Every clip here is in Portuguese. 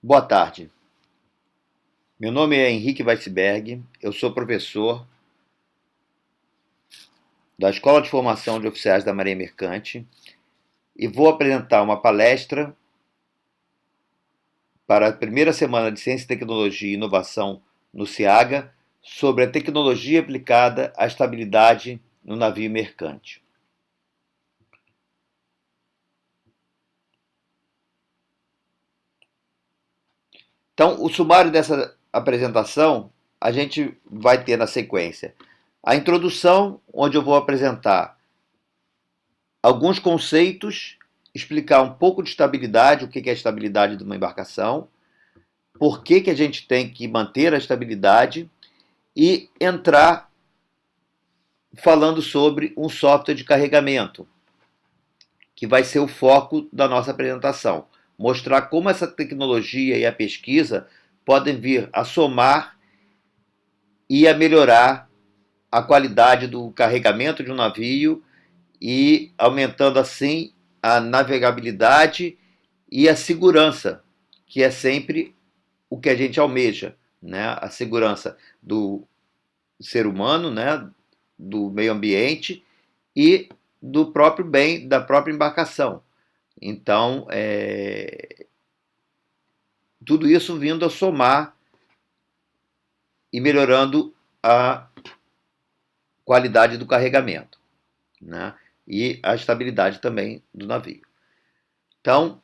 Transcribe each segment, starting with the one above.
Boa tarde. Meu nome é Henrique Weisberg, eu sou professor da Escola de Formação de Oficiais da Marinha Mercante e vou apresentar uma palestra para a primeira semana de Ciência, Tecnologia e Inovação no CIAGA sobre a tecnologia aplicada à estabilidade no navio mercante. Então, o sumário dessa apresentação a gente vai ter na sequência a introdução, onde eu vou apresentar alguns conceitos, explicar um pouco de estabilidade, o que é a estabilidade de uma embarcação, por que a gente tem que manter a estabilidade e entrar falando sobre um software de carregamento, que vai ser o foco da nossa apresentação. Mostrar como essa tecnologia e a pesquisa podem vir a somar e a melhorar a qualidade do carregamento de um navio e aumentando assim a navegabilidade e a segurança, que é sempre o que a gente almeja, né? A segurança do ser humano, né? Do meio ambiente e do próprio bem, da própria embarcação. Então, tudo isso vindo a somar e melhorando a qualidade do carregamento, né? E a estabilidade também do navio. Então,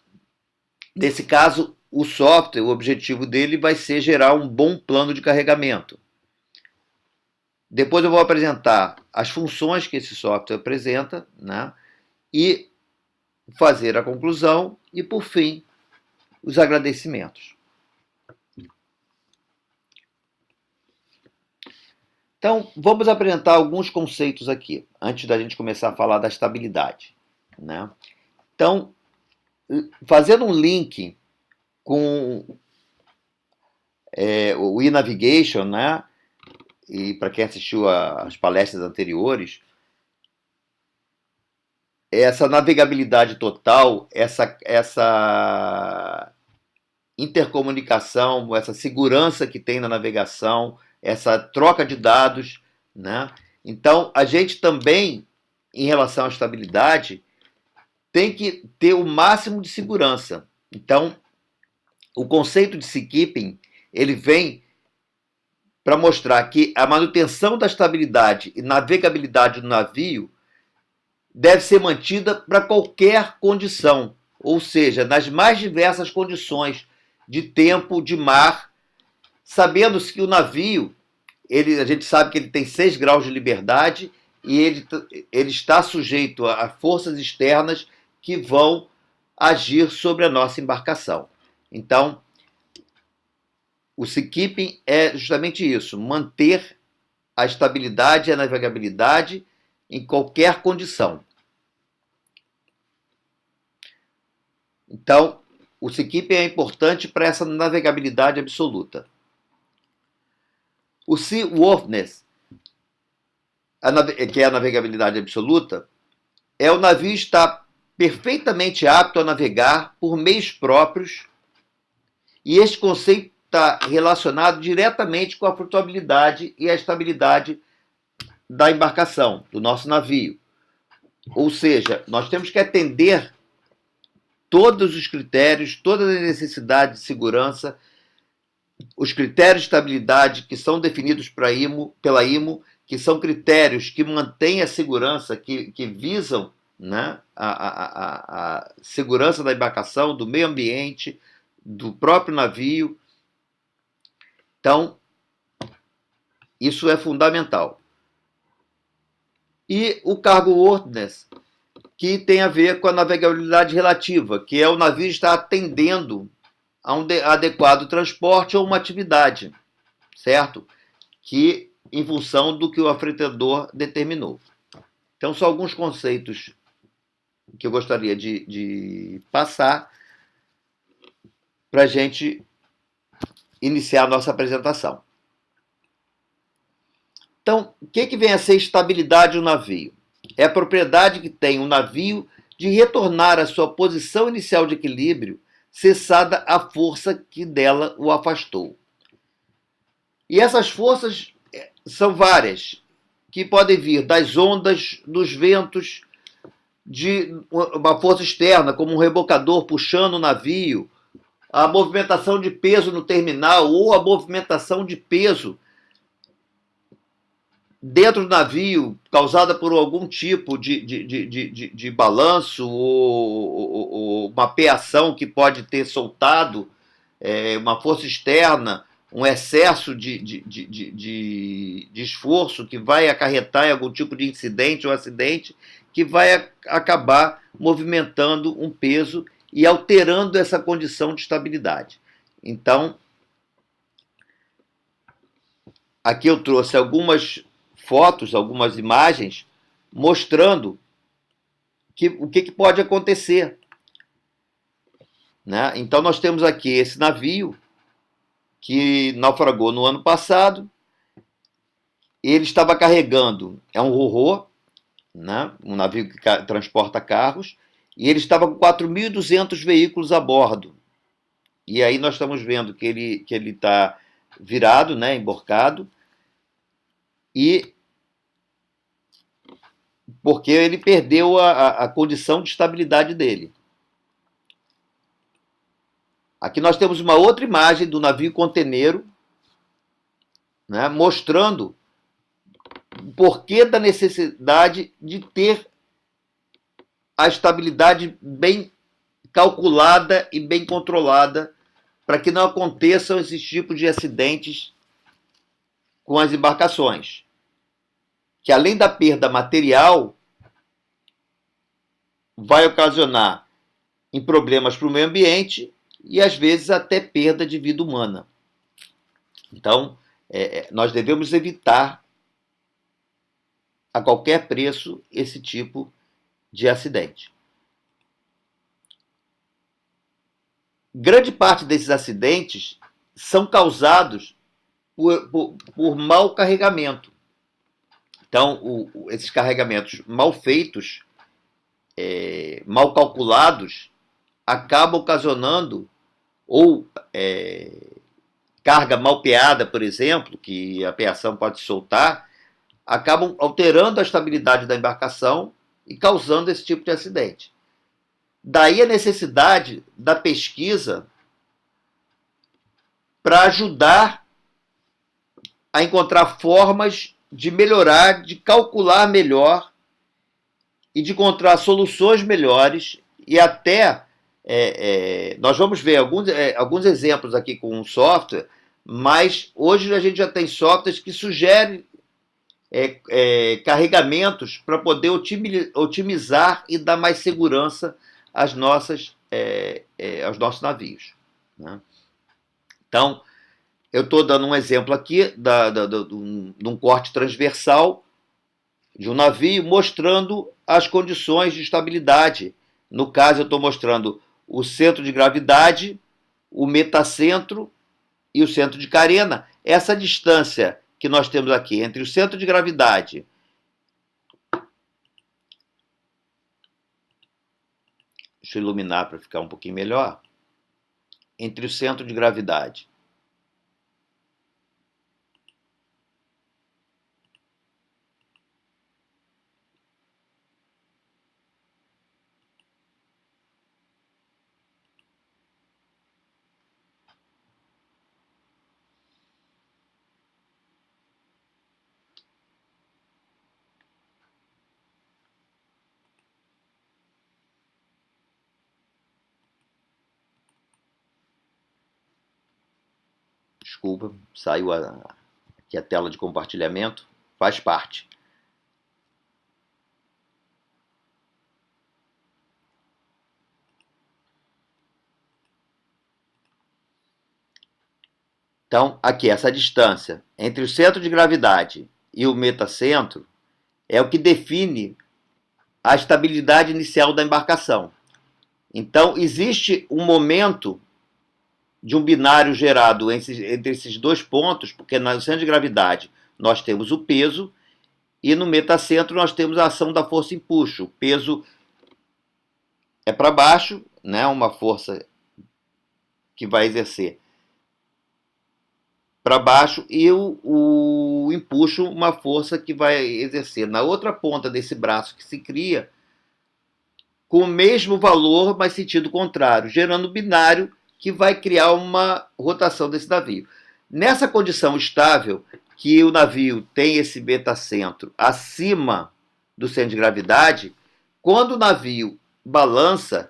nesse caso, o software, o objetivo dele vai ser gerar um bom plano de carregamento. Depois eu vou apresentar as funções que esse software apresenta, né? E fazer a conclusão e, por fim, os agradecimentos. Então, vamos apresentar alguns conceitos aqui, antes da gente começar a falar da estabilidade, né? Então, fazendo um link com o e-navigation, né? E para quem assistiu às palestras anteriores, essa navegabilidade total, essa intercomunicação, essa segurança que tem na navegação, essa troca de dados, né? Então, a gente também, em relação à estabilidade, tem que ter o máximo de segurança. Então, o conceito de seakeeping, ele vem para mostrar que a manutenção da estabilidade e navegabilidade do navio deve ser mantida para qualquer condição, ou seja, nas mais diversas condições de tempo, de mar, sabendo-se que o navio, a gente sabe que ele tem 6 graus de liberdade e ele está sujeito a forças externas que vão agir sobre a nossa embarcação. Então, o seakeeping é justamente isso, manter a estabilidade e a navegabilidade em qualquer condição. Então, o seakeeping é importante para essa navegabilidade absoluta. O seaworthiness, que é a navegabilidade absoluta, é o navio estar perfeitamente apto a navegar por meios próprios, e este conceito está relacionado diretamente com a flutuabilidade e a estabilidade da embarcação, do nosso navio. Ou seja, nós temos que atender todos os critérios, todas as necessidades de segurança, os critérios de estabilidade que são definidos pela IMO, que são critérios que mantêm a segurança, que visam, né, a segurança da embarcação, do meio ambiente, do próprio navio. Então, isso é fundamental. E o cargo worthiness, que tem a ver com a navegabilidade relativa, que é o navio estar atendendo a um adequado transporte ou uma atividade, certo? Que em função do que o afretador determinou. Então, são alguns conceitos que eu gostaria de passar para a gente iniciar a nossa apresentação. Então, o que vem a ser estabilidade do navio? É a propriedade que tem um navio de retornar à sua posição inicial de equilíbrio cessada a força que dela o afastou. E essas forças são várias, que podem vir das ondas, dos ventos, de uma força externa, como um rebocador puxando o navio, a movimentação de peso no terminal ou a movimentação de peso dentro do navio, causada por algum tipo de balanço ou mapeação que pode ter soltado, uma força externa, um excesso de esforço que vai acarretar em algum tipo de incidente ou acidente que vai acabar movimentando um peso e alterando essa condição de estabilidade. Então, aqui eu trouxe algumas fotos, algumas imagens, mostrando o que pode acontecer. Né? Então, nós temos aqui esse navio que naufragou no ano passado. Ele estava carregando, é um ro-ro, né? Um navio que transporta carros, e ele estava com 4.200 veículos a bordo. E aí nós estamos vendo que ele está virado, né, emborcado, e porque ele perdeu a condição de estabilidade dele. Aqui nós temos uma outra imagem do navio conteneiro, né, mostrando o porquê da necessidade de ter a estabilidade bem calculada e bem controlada para que não aconteçam esses tipos de acidentes com as embarcações. Que além da perda material, vai ocasionar em problemas para o meio ambiente e às vezes até perda de vida humana. Então, nós devemos evitar a qualquer preço esse tipo de acidente. Grande parte desses acidentes são causados por mau carregamento. Então, esses carregamentos mal feitos, mal calculados, acabam ocasionando, ou carga mal peada, por exemplo, que a peação pode soltar, acabam alterando a estabilidade da embarcação e causando esse tipo de acidente. Daí a necessidade da pesquisa para ajudar a encontrar formas de melhorar, de calcular melhor e de encontrar soluções melhores e até nós vamos ver alguns exemplos aqui com um software, mas hoje a gente já tem softwares que sugerem carregamentos para poder otimizar e dar mais segurança aos nossos navios. Né? Então, eu estou dando um exemplo aqui de um corte transversal de um navio mostrando as condições de estabilidade. No caso, eu estou mostrando o centro de gravidade, o metacentro e o centro de carena. Essa distância que nós temos aqui entre o centro de gravidade deixa eu iluminar para ficar um pouquinho melhor, entre o centro de gravidade desculpa, saiu aqui a tela de compartilhamento, faz parte. Então, aqui, essa distância entre o centro de gravidade e o metacentro é o que define a estabilidade inicial da embarcação. Então, existe um momento de um binário gerado entre esses dois pontos, porque no centro de gravidade nós temos o peso e no metacentro nós temos a ação da força empuxo. O peso é para baixo, né, uma força que vai exercer para baixo, e o empuxo, uma força que vai exercer na outra ponta desse braço que se cria, com o mesmo valor, mas sentido contrário, gerando um binário que vai criar uma rotação desse navio. Nessa condição estável, que o navio tem esse metacentro acima do centro de gravidade, quando o navio balança,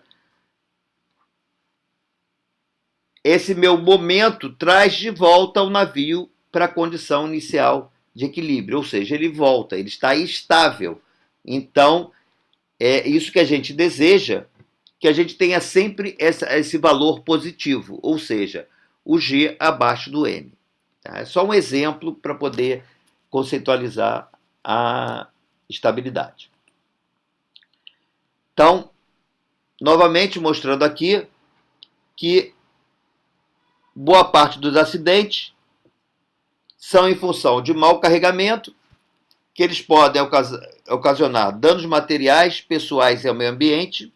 esse meu momento traz de volta o navio para a condição inicial de equilíbrio, ou seja, ele volta, ele está estável. Então, é isso que a gente deseja, que a gente tenha sempre esse valor positivo, ou seja, o G abaixo do M. Tá? É só um exemplo para poder conceitualizar a estabilidade. Então, novamente mostrando aqui que boa parte dos acidentes são em função de mau carregamento, que eles podem ocasionar danos materiais, pessoais e ao meio ambiente,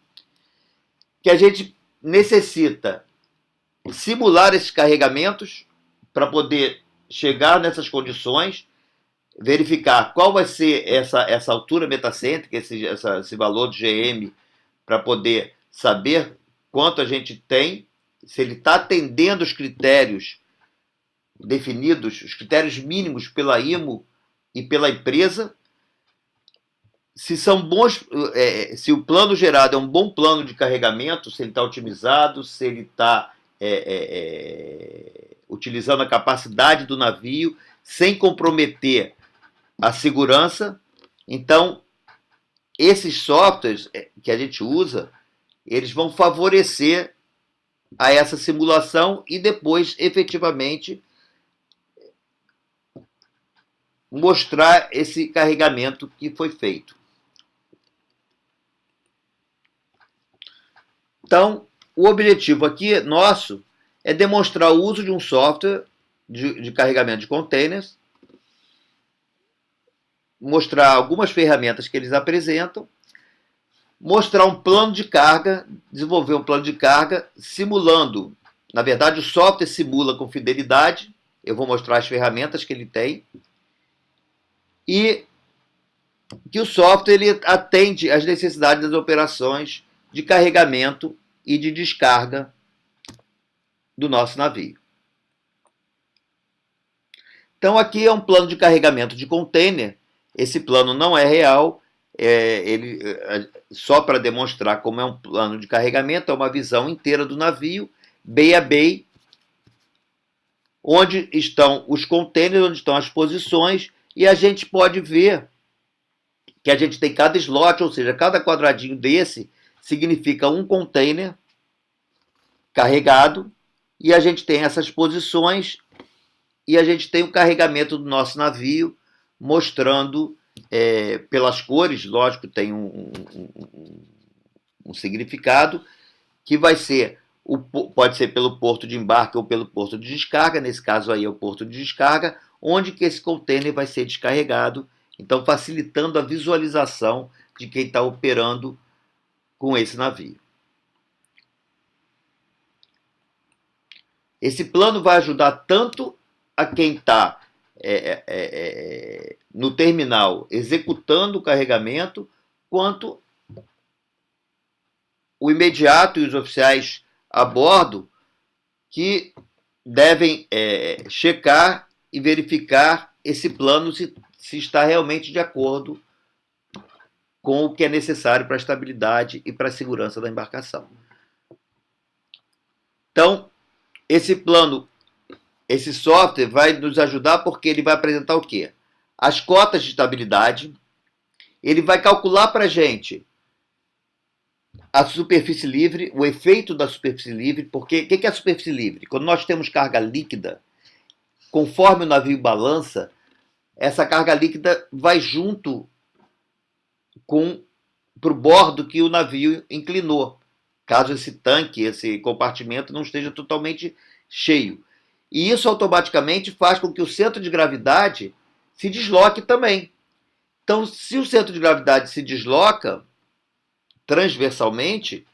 que a gente necessita simular esses carregamentos para poder chegar nessas condições, verificar qual vai ser essa altura metacêntrica, esse valor de GM, para poder saber quanto a gente tem, se ele está atendendo os critérios definidos, os critérios mínimos pela IMO e pela empresa, se são bons, se o plano gerado é um bom plano de carregamento, se ele está otimizado, se ele está utilizando a capacidade do navio sem comprometer a segurança. Então, esses softwares que a gente usa, eles vão favorecer a essa simulação e depois, efetivamente, mostrar esse carregamento que foi feito. Então, o objetivo aqui nosso é demonstrar o uso de um software de carregamento de containers, mostrar algumas ferramentas que eles apresentam, mostrar um plano de carga, desenvolver um plano de carga simulando. Na verdade, o software simula com fidelidade. Eu vou mostrar as ferramentas que ele tem. E que o software ele atende às necessidades das operações de carregamento e de descarga do nosso navio. Então, aqui é um plano de carregamento de container. Esse plano não é real, só para demonstrar como é um plano de carregamento, é uma visão inteira do navio, bay a bay, onde estão os containers, onde estão as posições, e a gente pode ver que a gente tem cada slot, ou seja, cada quadradinho desse significa um container carregado, e a gente tem essas posições, e a gente tem o carregamento do nosso navio, mostrando pelas cores, lógico, tem um significado, que vai ser, pode ser pelo porto de embarque ou pelo porto de descarga, nesse caso aí é o porto de descarga, onde que esse container vai ser descarregado, então facilitando a visualização de quem está operando com esse navio. Esse plano vai ajudar tanto a quem está no terminal executando o carregamento, quanto o imediato e os oficiais a bordo que devem checar e verificar esse plano se está realmente de acordo com o que é necessário para a estabilidade e para a segurança da embarcação. Então, esse plano, esse software vai nos ajudar porque ele vai apresentar o quê? As cotas de estabilidade, ele vai calcular para a gente a superfície livre, o efeito da superfície livre, porque o que é a superfície livre? Quando nós temos carga líquida, conforme o navio balança, essa carga líquida vai junto para o bordo que o navio inclinou, caso esse tanque, esse compartimento não esteja totalmente cheio. E isso automaticamente faz com que o centro de gravidade se desloque também. Então, se o centro de gravidade se desloca transversalmente,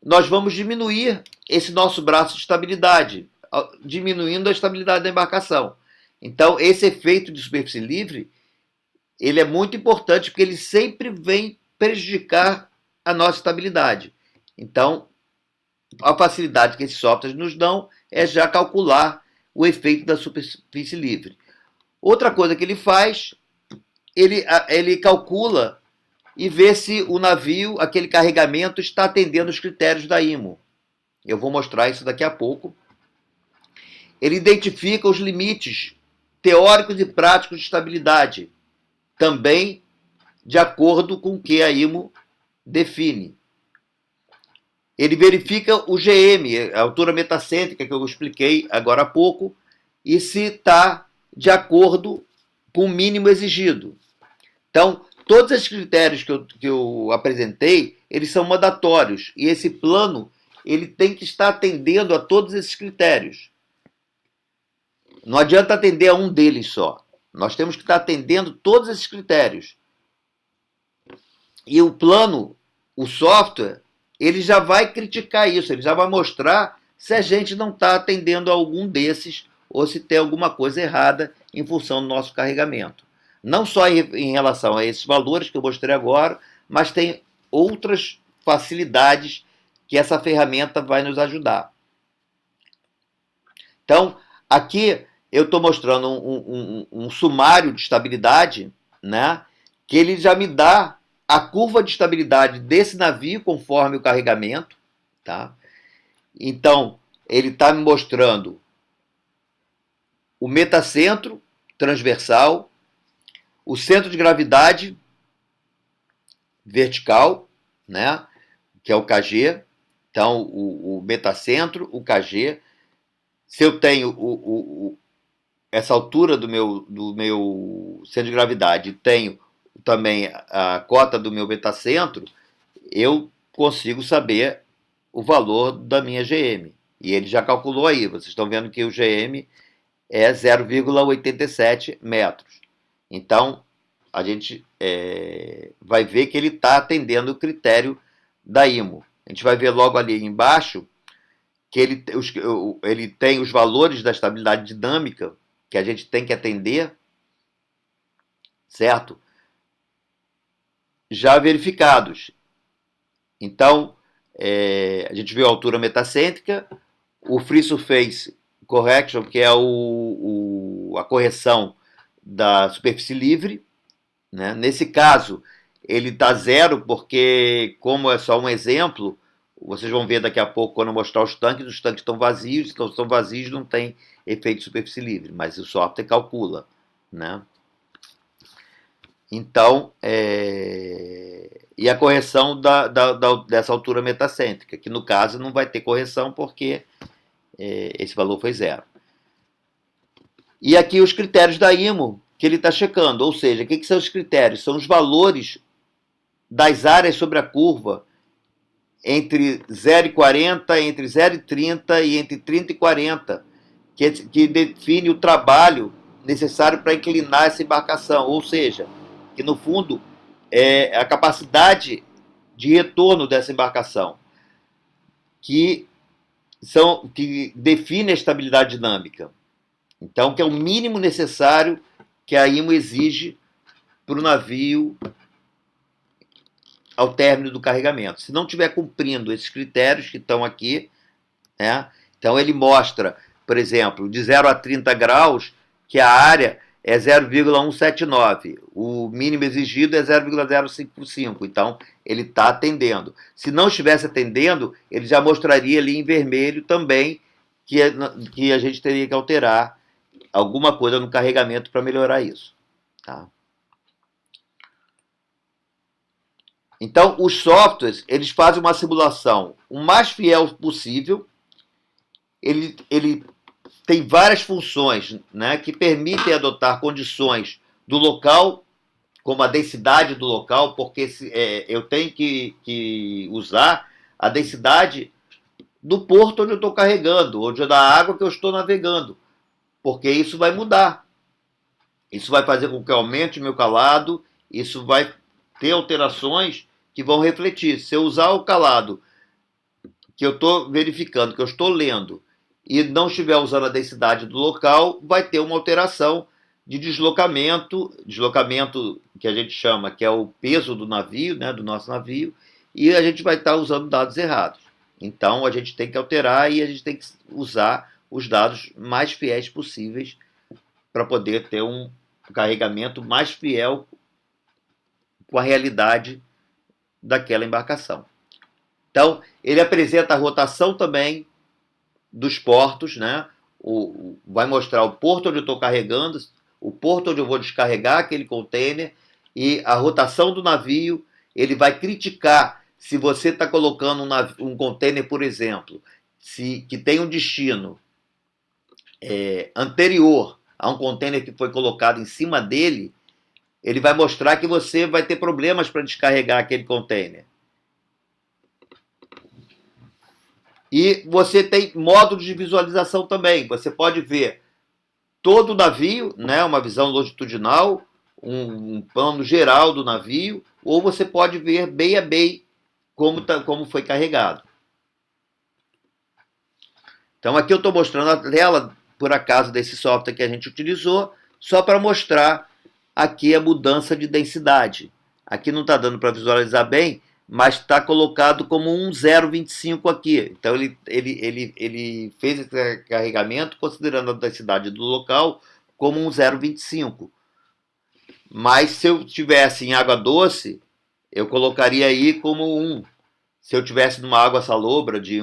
nós vamos diminuir esse nosso braço de estabilidade, diminuindo a estabilidade da embarcação. Então, esse efeito de superfície livre, ele é muito importante porque ele sempre vem prejudicar a nossa estabilidade. Então, a facilidade que esses softwares nos dão é já calcular o efeito da superfície livre. Outra coisa que ele faz, ele calcula e vê se o navio, aquele carregamento, está atendendo os critérios da IMO. Eu vou mostrar isso daqui a pouco. Ele identifica os limites teóricos e práticos de estabilidade, também de acordo com o que a IMO define. Ele verifica o GM, a altura metacêntrica, que eu expliquei agora há pouco, e se está de acordo com o mínimo exigido. Então, todos esses critérios que eu apresentei, eles são mandatórios, e esse plano ele tem que estar atendendo a todos esses critérios. Não adianta atender a um deles só. Nós temos que estar atendendo todos esses critérios. E o plano, o software, ele já vai criticar isso, ele já vai mostrar se a gente não está atendendo a algum desses ou se tem alguma coisa errada em função do nosso carregamento. Não só em relação a esses valores que eu mostrei agora, mas tem outras facilidades que essa ferramenta vai nos ajudar. Então, aqui eu estou mostrando um sumário de estabilidade, né, que ele já me dá a curva de estabilidade desse navio conforme o carregamento. Tá? Então, ele está me mostrando o metacentro transversal, o centro de gravidade vertical, né, que é o KG. Então, o metacentro, o KG. Se eu tenho essa altura do meu centro de gravidade, tenho também a cota do meu metacentro, eu consigo saber o valor da minha GM. E ele já calculou aí. Vocês estão vendo que o GM é 0,87 metros. Então, a gente vai ver que ele está atendendo o critério da IMO. A gente vai ver logo ali embaixo que ele tem os valores da estabilidade dinâmica que a gente tem que atender, certo? Já verificados. Então, a gente viu a altura metacêntrica, o Free Surface Correction, que é a correção da superfície livre. Né? Nesse caso, ele está zero, porque, como é só um exemplo, vocês vão ver daqui a pouco, quando eu mostrar os tanques estão vazios, então estão vazios, não tem efeito de superfície livre, mas o software calcula. Né? Então, e a correção dessa altura metacêntrica, que no caso não vai ter correção porque esse valor foi zero. E aqui os critérios da IMO que ele está checando, ou seja, o que são os critérios? São os valores das áreas sobre a curva entre 0,40, entre 0,30 e entre 30 e 40, que define o trabalho necessário para inclinar essa embarcação, ou seja, que no fundo é a capacidade de retorno dessa embarcação, que define a estabilidade dinâmica. Então, que é o mínimo necessário que a IMO exige para o navio ao término do carregamento. Se não estiver cumprindo esses critérios que estão aqui, né, então ele mostra, por exemplo, de 0 a 30 graus, que a área é 0,179. O mínimo exigido é 0,055. Então, ele está atendendo. Se não estivesse atendendo, ele já mostraria ali em vermelho também que a gente teria que alterar alguma coisa no carregamento para melhorar isso. Tá? Então, os softwares, eles fazem uma simulação o mais fiel possível. Ele tem várias funções, né, que permitem adotar condições do local, como a densidade do local, porque eu tenho que usar a densidade do porto onde eu estou carregando, onde da água que eu estou navegando, porque isso vai mudar. Isso vai fazer com que aumente o meu calado, isso vai ter alterações que vão refletir. Se eu usar o calado que eu estou verificando, que eu estou lendo, e não estiver usando a densidade do local, vai ter uma alteração de deslocamento que a gente chama, que é o peso do navio, né, do nosso navio, e a gente vai estar usando dados errados. Então a gente tem que alterar e a gente tem que usar os dados mais fiéis possíveis para poder ter um carregamento mais fiel com a realidade daquela embarcação. Então, ele apresenta a rotação também dos portos, né? Vai mostrar o porto onde eu estou carregando, o porto onde eu vou descarregar aquele container e a rotação do navio. Ele vai criticar se você está colocando um container, por exemplo, que tem um destino anterior a um container que foi colocado em cima dele. Ele vai mostrar que você vai ter problemas para descarregar aquele container. E você tem módulos de visualização também. Você pode ver todo o navio, né, uma visão longitudinal, um plano geral do navio, ou você pode ver bay a bay como foi carregado. Então aqui eu estou mostrando a tela, por acaso, desse software que a gente utilizou, só para mostrar aqui a mudança de densidade. Aqui não está dando para visualizar bem, mas está colocado como um 0,25 aqui. Então ele fez esse carregamento considerando a densidade do local como um 0,25. Mas se eu tivesse em água doce, eu colocaria aí como 1. Se eu tivesse numa água salobra de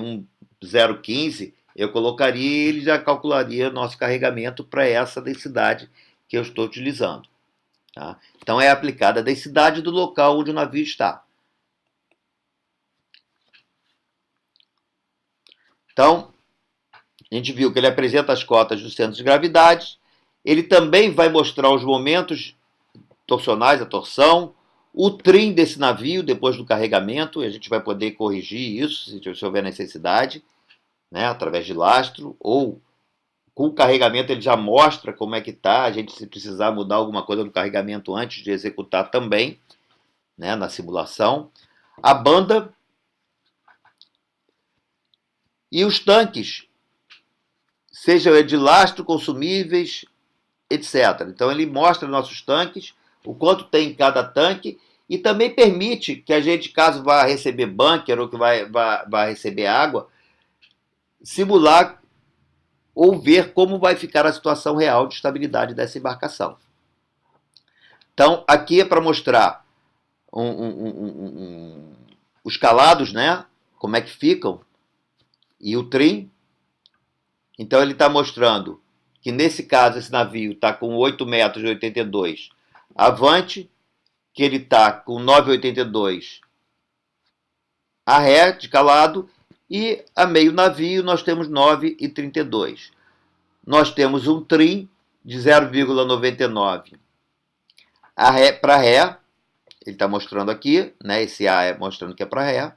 0,15, eu colocaria e ele já calcularia nosso carregamento para essa densidade que eu estou utilizando. Tá? Então é aplicada a densidade do local onde o navio está. Então, a gente viu que ele apresenta as cotas dos centros de gravidade. Ele também vai mostrar os momentos torsionais, a torção, o trim desse navio depois do carregamento, e a gente vai poder corrigir isso se houver necessidade, né, através de lastro, ou com o carregamento ele já mostra como é que está, a gente se precisar mudar alguma coisa do carregamento antes de executar também, né, na simulação. A banda e os tanques, seja de lastro, consumíveis, etc. Então ele mostra nossos tanques, o quanto tem em cada tanque, e também permite que a gente, caso vá receber bunker ou que vá receber água, simular ou ver como vai ficar a situação real de estabilidade dessa embarcação. Então, aqui é para mostrar os calados, né? Como é que ficam, e o trim. Então, ele está mostrando que, nesse caso, esse navio está com 8,82 metros avante, que ele está com 9,82 a ré de calado, e a meio navio nós temos 9,32. Nós temos um trim de 0,99 para ré, ele está mostrando aqui, né? Esse A é mostrando que é para ré.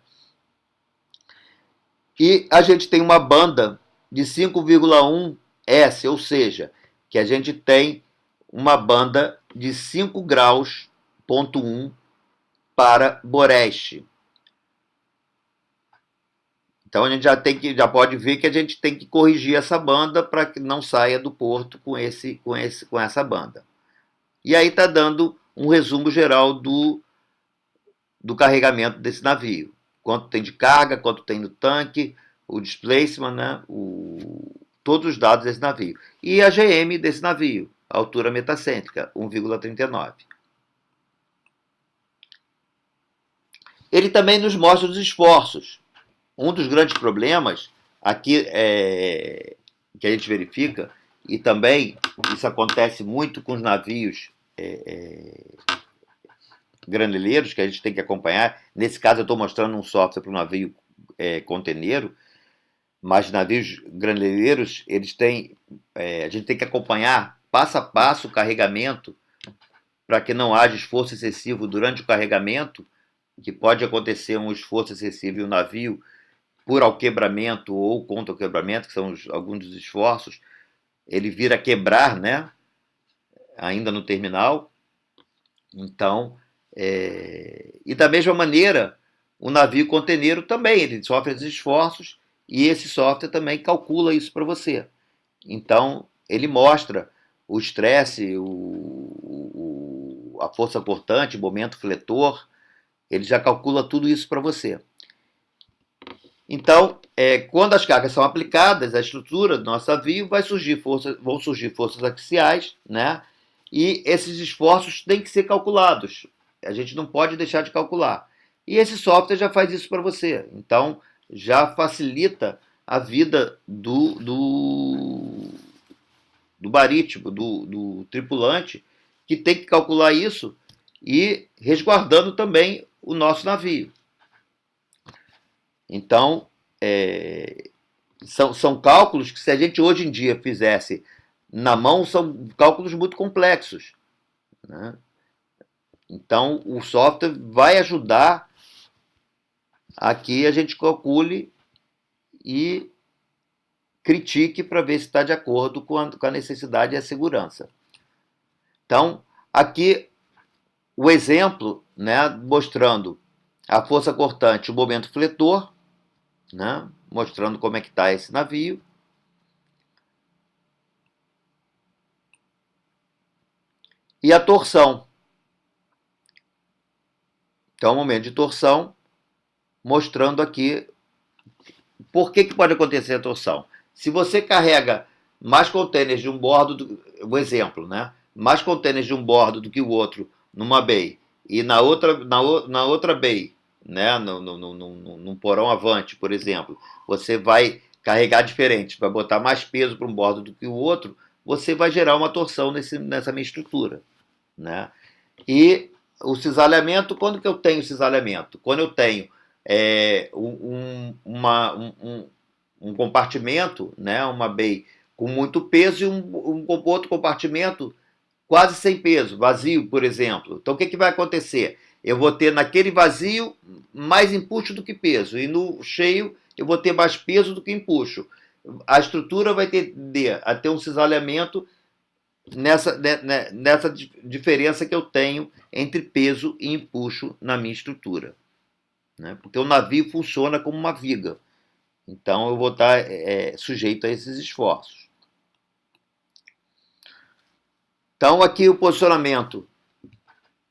E a gente tem uma banda de 5,1 S, ou seja, que a gente tem uma banda de 5 graus, ponto 1, para Boreste. Então a gente já pode ver que a gente tem que corrigir essa banda para que não saia do porto com essa banda. E aí está dando um resumo geral do carregamento desse navio. Quanto tem de carga, quanto tem no tanque, o displacement, né? Todos os dados desse navio. E a GM desse navio, a altura metacêntrica, 1,39. Ele também nos mostra os esforços. Um dos grandes problemas aqui que a gente verifica, e também isso acontece muito com os navios graneleiros, que a gente tem que acompanhar. Nesse caso, eu estou mostrando um software para um navio conteneiro, mas navios graneleiros, eles têm, a gente tem que acompanhar passo a passo o carregamento para que não haja esforço excessivo durante o carregamento, que pode acontecer um esforço excessivo e o navio, por alquebramento ou contra o quebramento, que são alguns dos esforços, ele vira a quebrar, né? Ainda no terminal. Então, e da mesma maneira, o navio conteneiro também, ele sofre esses esforços e esse software também calcula isso para você. Então, ele mostra o estresse, a força cortante, o momento fletor, ele já calcula tudo isso para você. Então, quando as cargas são aplicadas à estrutura do nosso navio, vão surgir forças axiais, né? E esses esforços têm que ser calculados. A gente não pode deixar de calcular. E esse software já faz isso para você. Então, já facilita a vida do marítimo, do tripulante, que tem que calcular isso e resguardando também o nosso navio. Então, são cálculos que, se a gente hoje em dia fizesse na mão, são cálculos muito complexos, né? Então, o software vai ajudar a que a gente calcule e critique para ver se está de acordo com a necessidade e a segurança. Então, aqui o exemplo, né, mostrando a força cortante, o momento fletor, né, mostrando como é que está esse navio. E a torção. Então, o momento de torção, mostrando aqui por que pode acontecer a torção. Se você carrega mais contêineres de um bordo, um exemplo, né? Mais contêineres de um bordo do que o outro numa bay, e na outra bay, né? Num porão avante, por exemplo, você vai carregar diferente, vai botar mais peso para um bordo do que o outro, você vai gerar uma torção nessa minha estrutura, né? E o cisalhamento, quando que eu tenho cisalhamento? Quando eu tenho um compartimento, né, uma bay com muito peso e outro compartimento quase sem peso, vazio, por exemplo. Então, o que vai acontecer? Eu vou ter naquele vazio mais empuxo do que peso, e no cheio eu vou ter mais peso do que empuxo. A estrutura vai tender a ter um cisalhamento nessa diferença que eu tenho entre peso e empuxo na minha estrutura, né? Porque o navio funciona como uma viga. Então eu vou estar sujeito a esses esforços. Então aqui o posicionamento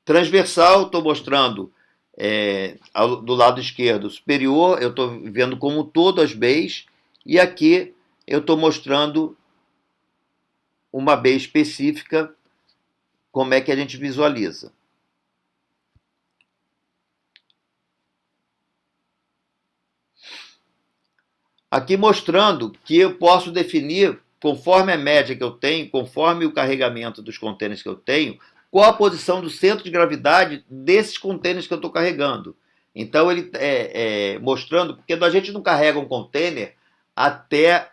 transversal, estou mostrando do lado esquerdo superior, eu estou vendo como todo as bays, e aqui eu estou mostrando uma bay específica, como é que a gente visualiza. Aqui mostrando que eu posso definir, conforme a média que eu tenho, conforme o carregamento dos contêineres que eu tenho, qual a posição do centro de gravidade desses contêineres que eu estou carregando. Então, ele mostrando, porque a gente não carrega um contêiner até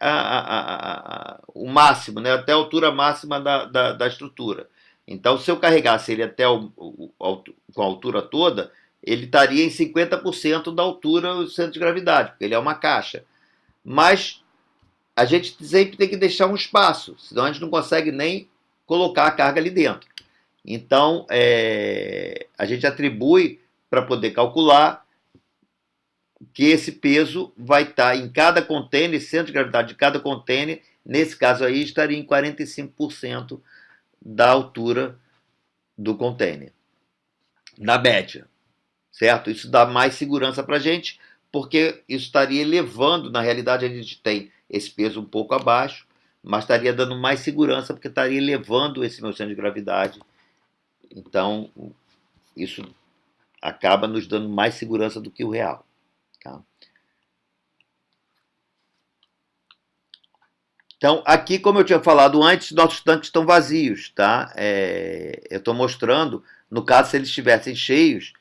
o máximo, né, até a altura máxima da estrutura. Então, se eu carregasse ele até com a altura toda, ele estaria em 50% da altura do centro de gravidade, porque ele é uma caixa. Mas a gente sempre tem que deixar um espaço, senão a gente não consegue nem colocar a carga ali dentro. Então, a gente atribui para poder calcular que esse peso vai estar em cada contêiner, centro de gravidade de cada contêiner, nesse caso aí, estaria em 45% da altura do contêiner, na média, certo? Isso dá mais segurança para a gente, porque isso estaria elevando, na realidade a gente tem esse peso um pouco abaixo, mas estaria dando mais segurança, porque estaria elevando esse meu centro de gravidade. Então, isso acaba nos dando mais segurança do que o real. Tá? Então, aqui, como eu tinha falado antes, nossos tanques estão vazios. Tá? Eu estou mostrando, no caso, se eles estivessem cheios,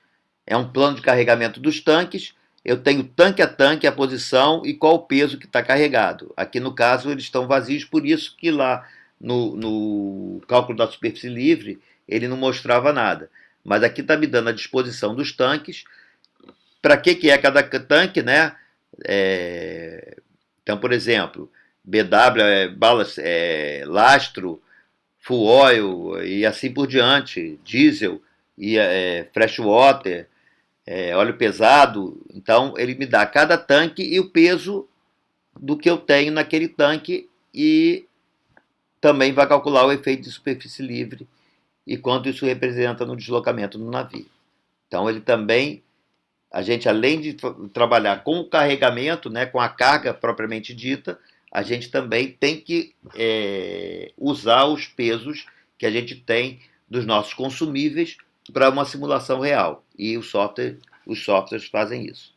é um plano de carregamento dos tanques. Eu tenho tanque a tanque, a posição e qual o peso que está carregado. Aqui no caso eles estão vazios, por isso que lá no cálculo da superfície livre ele não mostrava nada. Mas aqui está me dando a disposição dos tanques, para que é cada tanque, né? Então, por exemplo, BW, balas, lastro, full oil e assim por diante, diesel e freshwater. óleo pesado, então ele me dá cada tanque e o peso do que eu tenho naquele tanque e também vai calcular o efeito de superfície livre e quanto isso representa no deslocamento do navio. Então ele também, a gente além de trabalhar com o carregamento, né, com a carga propriamente dita, a gente também tem que usar os pesos que a gente tem dos nossos consumíveis para uma simulação real. E os softwares fazem isso.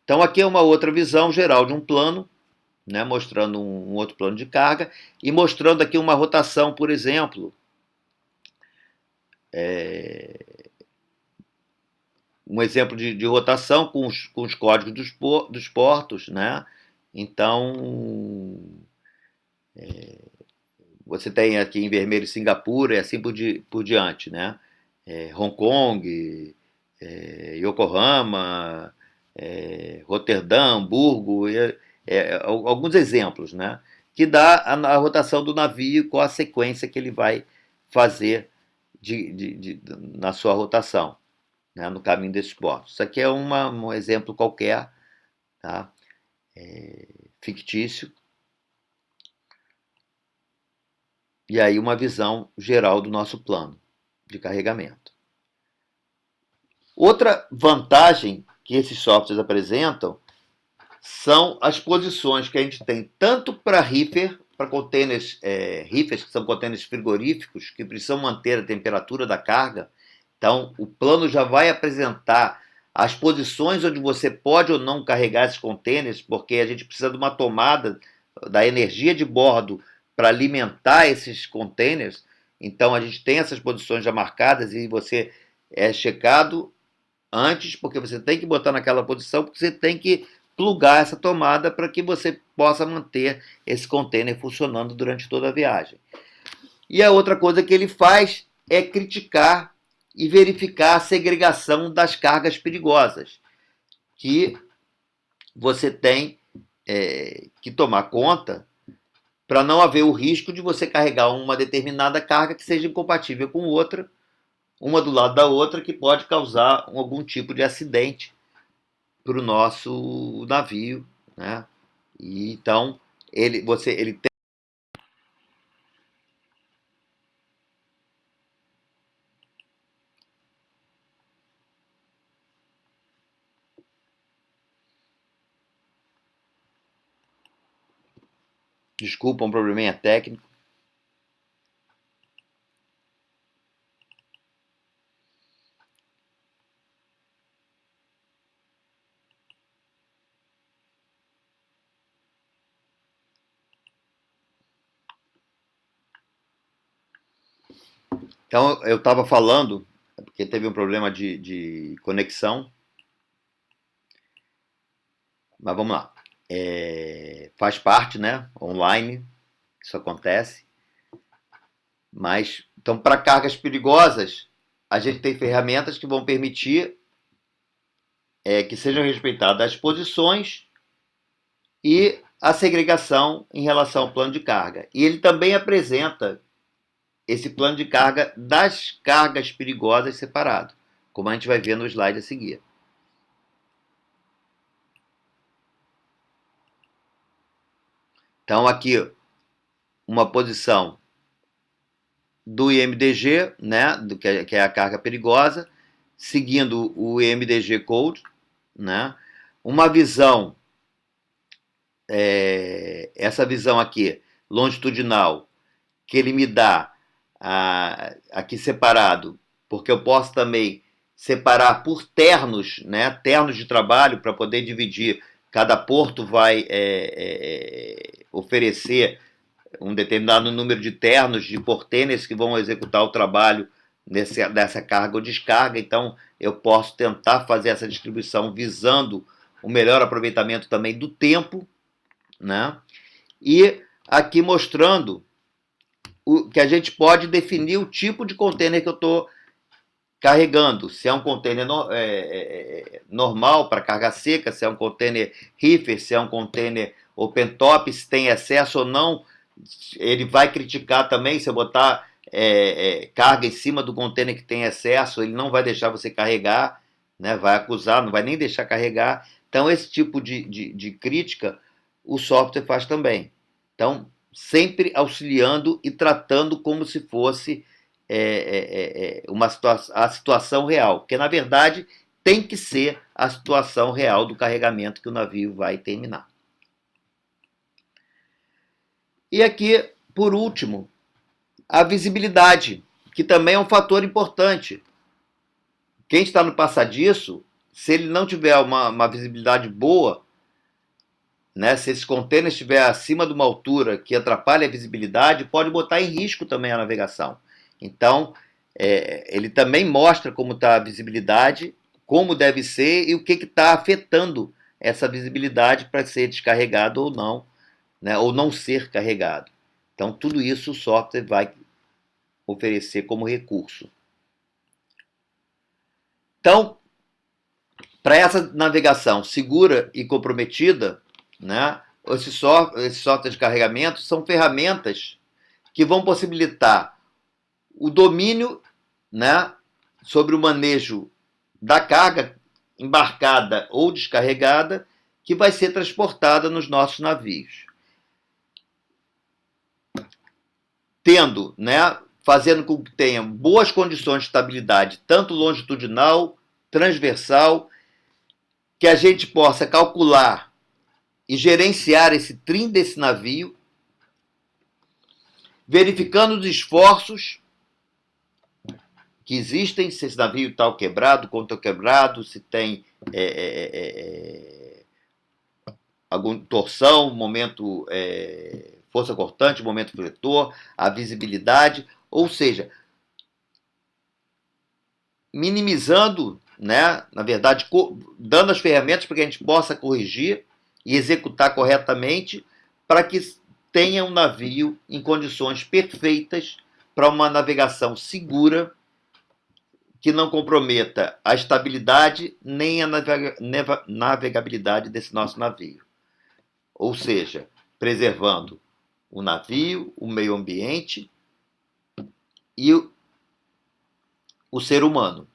Então aqui é uma outra visão geral de um plano, né, mostrando um outro plano de carga e mostrando aqui uma rotação, por exemplo, um exemplo de rotação com os códigos dos portos, né? Então, você tem aqui em vermelho Singapura e assim por diante, né? Hong Kong, Yokohama, Roterdã, Hamburgo, alguns exemplos, né? Que dá a rotação do navio com a sequência que ele vai fazer na sua rotação, né, no caminho desses portos. Isso aqui é um exemplo qualquer, tá? Fictício. E aí uma visão geral do nosso plano de carregamento. Outra vantagem que esses softwares apresentam são as posições que a gente tem tanto para reefer, para containers, reefers, que são containers frigoríficos, que precisam manter a temperatura da carga. Então, o plano já vai apresentar as posições onde você pode ou não carregar esses containers, porque a gente precisa de uma tomada da energia de bordo para alimentar esses containers. Então, a gente tem essas posições já marcadas e você é checado antes, porque você tem que botar naquela posição, porque você tem que plugar essa tomada para que você possa manter esse container funcionando durante toda a viagem. E a outra coisa que ele faz é criticar e verificar a segregação das cargas perigosas, que você tem que tomar conta para não haver o risco de você carregar uma determinada carga que seja incompatível com outra, uma do lado da outra, que pode causar algum tipo de acidente para o nosso navio, né? E então ele tem. Desculpa, um probleminha técnico. Então eu estava falando, porque teve um problema de conexão, mas vamos lá. Faz parte, né? Online, isso acontece. Mas, então, para cargas perigosas, a gente tem ferramentas que vão permitir que sejam respeitadas as posições e a segregação em relação ao plano de carga. E ele também apresenta esse plano de carga das cargas perigosas separado, como a gente vai ver no slide a seguir. Então, aqui, uma posição do IMDG, né, que é a carga perigosa, seguindo o IMDG Code, né, uma visão, essa visão aqui, longitudinal, que ele me dá aqui separado, porque eu posso também separar por ternos, né, ternos de trabalho, para poder dividir. Cada porto vai oferecer um determinado número de ternos, de portainers que vão executar o trabalho dessa carga ou descarga. Então, eu posso tentar fazer essa distribuição visando o melhor aproveitamento também do tempo, né? E aqui mostrando que a gente pode definir o tipo de container que eu estou carregando, se é um container normal para carga seca, se é um container reefer, se é um container open top, se tem excesso ou não. Ele vai criticar também se eu botar carga em cima do container que tem excesso, ele não vai deixar você carregar, né? Vai acusar, não vai nem deixar carregar. Então, esse tipo de crítica o software faz também. Então, sempre auxiliando e tratando como se fosse a situação real, porque na verdade tem que ser a situação real do carregamento que o navio vai terminar. E aqui, por último, a visibilidade, que também é um fator importante. Quem está no passadiço, se ele não tiver uma visibilidade boa, né, se esse container estiver acima de uma altura que atrapalha a visibilidade, pode botar em risco também a navegação. Então, ele também mostra como está a visibilidade, como deve ser e o que está afetando essa visibilidade para ser descarregado ou não, né, ou não ser carregado. Então, tudo isso o software vai oferecer como recurso. Então, para essa navegação segura e comprometida, né, esse software de carregamento são ferramentas que vão possibilitar o domínio, né, sobre o manejo da carga embarcada ou descarregada que vai ser transportada nos nossos navios. Tendo, né, fazendo com que tenha boas condições de estabilidade, tanto longitudinal, transversal, que a gente possa calcular e gerenciar esse trim desse navio, verificando os esforços que existem, se esse navio está quebrado, quanto quebrado, se tem alguma torção, momento força cortante, momento fletor, a visibilidade, ou seja, minimizando, né, na verdade, dando as ferramentas para que a gente possa corrigir e executar corretamente para que tenha um navio em condições perfeitas para uma navegação segura que não comprometa a estabilidade nem a navegabilidade desse nosso navio. Ou seja, preservando o navio, o meio ambiente e o ser humano.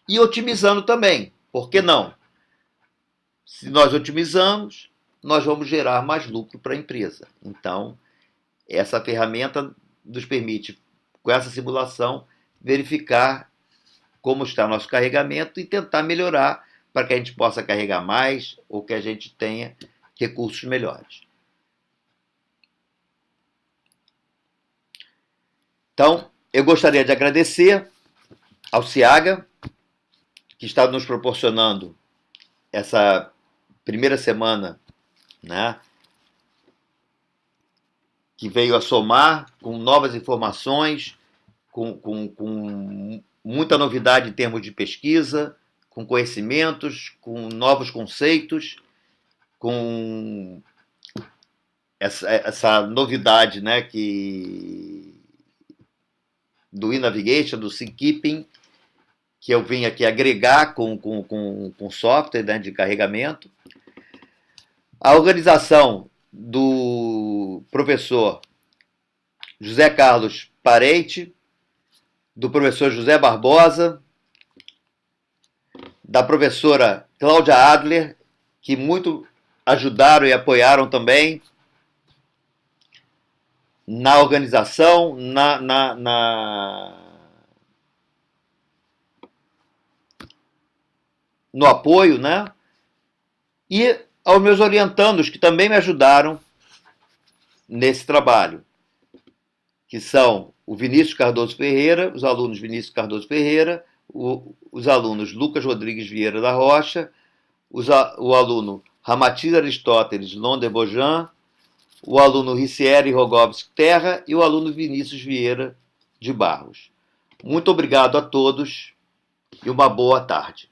E otimizando também, por que não? Se nós otimizamos, nós vamos gerar mais lucro para a empresa. Então, essa ferramenta nos permite, com essa simulação, verificar como está nosso carregamento e tentar melhorar para que a gente possa carregar mais ou que a gente tenha recursos melhores. Então, eu gostaria de agradecer ao Ciaga, que está nos proporcionando essa primeira semana, né, que veio a somar com novas informações, com muita novidade em termos de pesquisa, com conhecimentos, com novos conceitos, com essa novidade, né, do e-navigation, do Seakeeping, que eu vim aqui agregar com software, né, de carregamento. A organização do professor José Carlos Parente, do professor José Barbosa, da professora Cláudia Adler, que muito ajudaram e apoiaram também na organização, no apoio, né? E aos meus orientandos, que também me ajudaram nesse trabalho, que são o Vinícius Cardoso Ferreira, os alunos Vinícius Cardoso Ferreira, os alunos Lucas Rodrigues Vieira da Rocha, o aluno Ramatiz Aristóteles Londebojan, o aluno Ricieri Rogovski Terra e o aluno Vinícius Vieira de Barros. Muito obrigado a todos e uma boa tarde.